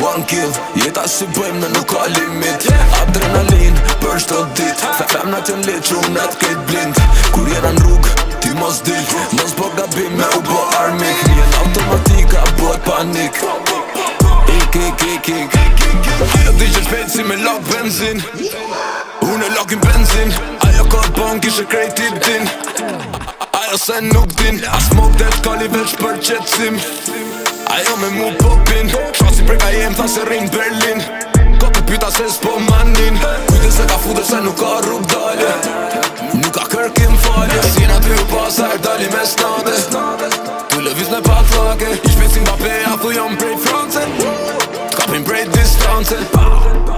One kill, jeta si bëjmë në nuk ka limit. Adrenalin për shto dit, femna t'jen lit shumet kejt blind. Kur jena n'rrug, ti mos dil, mos bo gabim me u bo armik. Njen automatika bot panik. Ik ajo di që shpejt si me lok benzin, unë e lokin benzin. Ajo kod bon kishe krejt tip din, ajo se nuk din. As mok det kali veç për qetsim, ajo me mu popin. Shosi preka jem tha se rrin Berlin, kote pyta se s'po manin. Kujte se ka fude se nuk ka rrug dalje, nuk ka kërkim falje. Sina ty u pasar dali me snade, tu lëviz me pak flake. I shpesin Mbappéja thu jom prej France, t'kapin prej distance.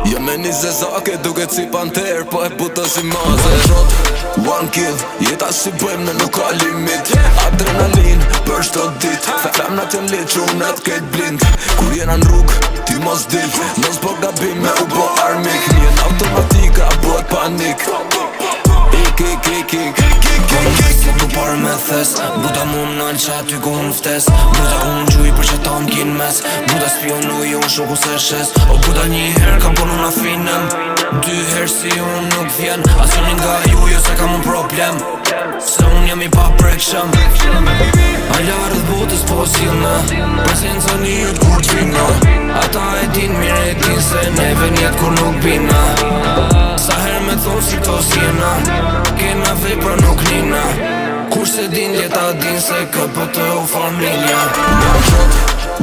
Jo me një zezake duket si panter, po e buto si maze. One kill, jeta si bëjmë në nuk ka limit. Adrenalin për shto dit, femna t'jen lit shumet kejt blind. Kur jena n'rrug, ti mos dil, mos bo gabim me u bo armik. Njen automatika bot panik. Se tu parë me thes, buda mu m'nal qa ty ku unë ftes. Buda unë gjuj për që ta m'kin mes, buda spionu jo shoku se shes. O buda një her kam ponu na finem, dy her si unë nuk vjen. Asoni nga ju se kam un problem, se unë jam I pa prekshëm. A larët botës po s'jilna, prezenca njët kur t'vina. Ata e din mire e din se neve njet kur nuk bina. Sa her me thonë si to s'jena, kena vepra nuk nina. Kur se din jeta din se këpët u familja.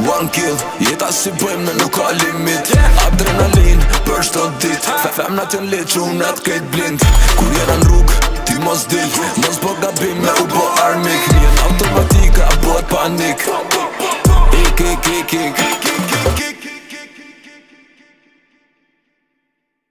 One kill, jeta si bëjmë në nuk ka limit. Adrenalin për shto dit, femna t'jen lit shumet kejt blind. Kur jena n'rrug, ti mos dil, mos bo gabim me u bo armik. Njen automatika bot panik. Ik